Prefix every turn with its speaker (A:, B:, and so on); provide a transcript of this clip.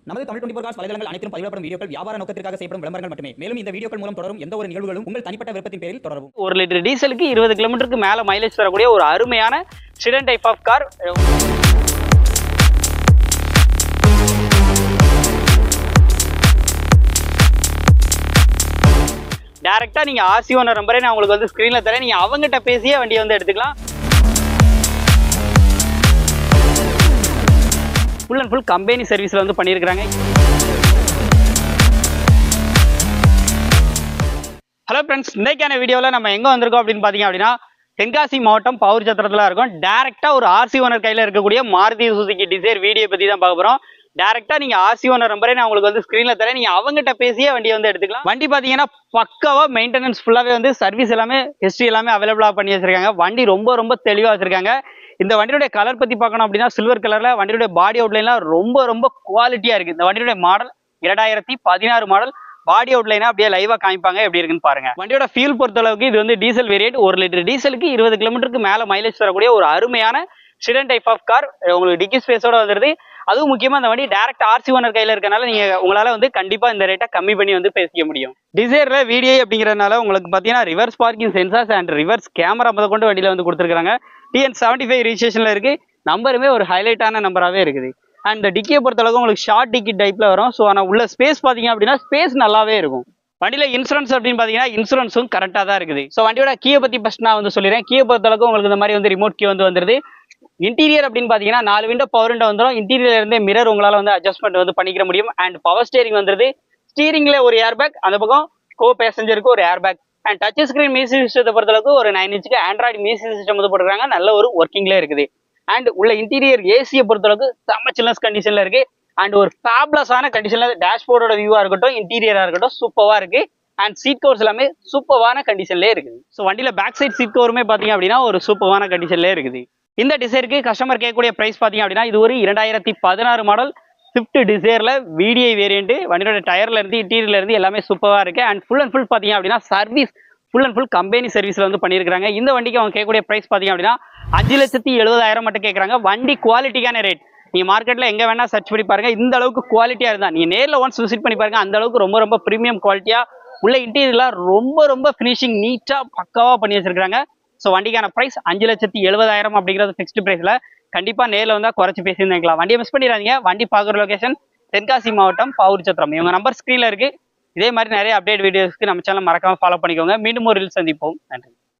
A: நமது தமிழ் 24 காஸ் வலைதளங்கள் அனைத்தும் பதிவிடப்படும் வீடியோக்கள் வியாபார நோக்கத்திற்காக செய்யப்படும் விளம்பரங்கள் மட்டுமே. மேலும் இந்த வீடியோக்கள் மூலம் தொடரும் எந்த ஒரு நிகழ்வுகளும் உங்கள் தனிப்பட்ட விருப்பத்தின் பேரில் தொடரவும்.
B: 1 லிட்டர் டீசலுக்கு 20 கிலோமீட்டருக்கு மேல மைலேஜ் தரக்கூடிய ஒரு அருமையான செடான் டைப் ஆஃப் கார். டைரக்டா நீங்க ஆர்சி ஓனர் நம்பரே நான் உங்களுக்கு வந்து ஸ்கிரீன்ல தரேன். நீங்க அவங்ககிட்ட பேசியே வண்டியை வந்து எடுத்துக்கலாம். ஃபுல் அண்ட் ஃபுல் கம்பெனி சர்வீஸ்ல வந்து பண்ணியிருக்காங்க. ஹலோ ஃப்ரெண்ட்ஸ், இன்னைக்கான வீடியோவில் நம்ம எங்கே வந்திருக்கோம் அப்படின்னு பார்த்தீங்க அப்படின்னா தென்காசி மாவட்டம் பவுர் சத்திரத்தில் இருக்கும். டேரெக்டாக ஒரு ஆர்சி ஓனர் கையில் இருக்கக்கூடிய மாருதி சுசுகி டிசைர் வீடியோ பற்றி தான் பார்க்க போகிறோம். டேரெக்டாக நீங்கள் ஆர்சி ஓனர் நம்பரே நான் உங்களுக்கு வந்து ஸ்க்ரீனில் தரேன். நீங்கள் அவங்ககிட்ட பேசியே வண்டியை வந்து எடுத்துக்கலாம். வண்டி பார்த்தீங்கன்னா பக்காவாக மெயின்டெனன்ஸ் ஃபுல்லாகவே வந்து சர்வீஸ் எல்லாமே ஹிஸ்ட்ரி எல்லாமே அவைலபிளாக பண்ணி வச்சிருக்காங்க. வண்டி ரொம்ப ரொம்ப தெளிவாக வச்சிருக்காங்க. இந்த வண்டியுடைய கலர் பற்றி பார்க்கணும் அப்படின்னா சில்வர் கலரில் வண்டியுடைய பாடி அவுட்லைன்லாம் ரொம்ப ரொம்ப குவாலிட்டியாக இருக்குது. இந்த வண்டியுடைய மாடல் 2016 மாடல். பாடி அவுட்லைனா அப்படியே லைவா காமிப்பாங்க, எப்படி இருக்குன்னு பாருங்க. வண்டியோட ஃபியூல் பொறுத்தளவுக்கு இது வந்து டீசல் வேரியன்ட். 1 லிட்டர் டீசலுக்கு 20 கிலோமீட்டருக்கு மேல மைலேஜ் தரக்கூடிய ஒரு அருமையான செடான் டைப் ஆஃப் கார். உங்களுக்கு டிக்கி ஸ்பேஸோட வந்துருது. அதுவும் முக்கியமா இந்த வண்டி டைரக்ட் ஆர்சி ஓனர் கையில இருக்கனால நீங்க உங்களால வந்து கண்டிப்பா இந்த ரேட்டை கம்மி பண்ணி வந்து பேசிக்க முடியும். டிசைர்ல VDI அப்படிங்கறதுனால உங்களுக்கு பாத்தீங்கன்னா reverse parking sensors and reverse camera முத கொண்டு வண்டியில வந்து கொடுத்துருக்காங்க. TN75 ரிஜிஸ்ட்ரேஷன்ல இருக்கு. நம்பருமே ஒரு ஹைலைட்டான நம்பராகவே இருக்குது. அண்ட் இந்த டிக்கியை பொறுத்தளவுக்கு உங்களுக்கு ஷார்ட் டிக்கி டைப்ல வரும். ஸோ ஆனால் உள்ள ஸ்பேஸ் பார்த்தீங்க அப்படின்னா ஸ்பேஸ் நல்லாவே இருக்கும். வண்டியில இன்சூரன்ஸ் அப்படின்னு பார்த்தீங்கன்னா இன்சூரன்ஸும் கரெக்டாக தான் இருக்குது. ஸோ வண்டியோட கீயை பற்றி ஃபர்ஸ்ட் நான் வந்து சொல்லிடுறேன். கீயை பொறுத்தளவுக்கு உங்களுக்கு இந்த மாதிரி வந்து ரிமோட் கீ வந்து வந்துருது. இன்டீரியர் அப்படின்னு பார்த்தீங்கன்னா 4 விண்டோ பவர் விண்டோ வந்துடும். இன்டீரியர்ல இருந்தே மிரர் உங்களால் வந்து அட்ஜஸ்ட்மெண்ட் வந்து பண்ணிக்க முடியும். அண்ட் பவர் ஸ்டேரிங் வந்துருது. ஸ்டீரிங்ல ஒரு ஏர் பேக், அந்த பக்கம் கோ பேசஞ்சருக்கு ஒரு air bag. And touch screen music சிஸ்டத்தை பொறுத்தளவுக்கு ஒரு 9 இன்ச்சுக்கு ஆண்ட்ராய்டு மியூசிக் சிஸ்டம் வந்து போட்டுருக்காங்க. நல்ல ஒரு ஒர்க்கிங்ல இருக்குது. அண்ட் உள்ள இன்டீரியர் ஏசியை பொறுத்தளவுக்கு செம்ம சில்னஸ் கண்டிஷன்ல இருக்கு. அண்ட் ஒரு ஃபேப்லஸான கண்டிஷன்ல டேஷ்போர்டோட வியூவா இருக்கட்டும், இன்டீரியரா இருக்கட்டும் சூப்பரா இருக்கு. அண்ட் சீட் கவர்ஸ் எல்லாமே சூப்பரான கண்டிஷன்லேயே இருக்குது. ஸோ வண்டியில பேக் சைட் சீட் கவருமே பார்த்தீங்க அப்படின்னா ஒரு சூப்பரான கண்டிஷன்லேயே இருக்குது. இந்த டிசைருக்கு கஸ்டமர் கேட்கக்கூடிய பிரைஸ் பார்த்தீங்க அப்படின்னா இது ஒரு 2016 மாடல் ஸ்விஃப்ட் டிசைர்ல VDI வேரியன்ட். வண்டியோட டயர்ல இருந்து இன்டீரியர்ல இருந்து எல்லாமே சூப்பரா இருக்கு. அண்ட் ஃபுல் அண்ட் ஃபுல் பார்த்தீங்க அப்படின்னா service full and full company சர்வீஸ்ல வந்து பண்ணியிருக்காங்க. இந்த வண்டிக்கு அவங்க கேட்கக்கூடிய பிரைஸ் பார்த்தீங்க அப்படின்னா 5,70,000 மட்டும் கேட்குறாங்க. வண்டி குவாலிட்டிக்கான ரேட். நீங்க மார்க்கெட்ல எங்க வேணா சர்ச் பண்ணி பாருங்க. இந்த அளவுக்கு குவாலிட்டியா இருந்தா நீங்க நேரில் ஒன்ஸ் விசிட் பண்ணி பாருங்க. அந்த அளவுக்கு ரொம்ப ரொம்ப ப்ரீமியம் குவாலிட்டியா உள்ள இன்டீரியர்லாம் ரொம்ப ரொம்ப ஃபினிஷிங் நீட்டா பக்காவா பண்ணி வச்சிருக்காங்க. ஸோ வண்டிக்கான பிரைஸ் 5,70,000 அப்படிங்கிறது ஃபிக்ஸ்டு பிரைஸ்ல. கண்டிப்பா நேரில் வந்தா குறைச்சி பேசியிருந்தீங்களா. வண்டியை மிஸ் பண்ணிடாதீங்க. வண்டி பார்க்குற லொகேஷன் தென்காசி மாவட்டம் பவுர் சத்திரம். இவங்க நம்பர் ஸ்கிரீன்ல இருக்கு. இதே மாதிரி நிறைய அப்டேட் வீடியோஸ்க்கு நம்ம சேனல் மறக்காம ஃபாலோ பண்ணிக்கோங்க. மீண்டும் ஒரு ரீல் சந்திப்போம். நன்றி.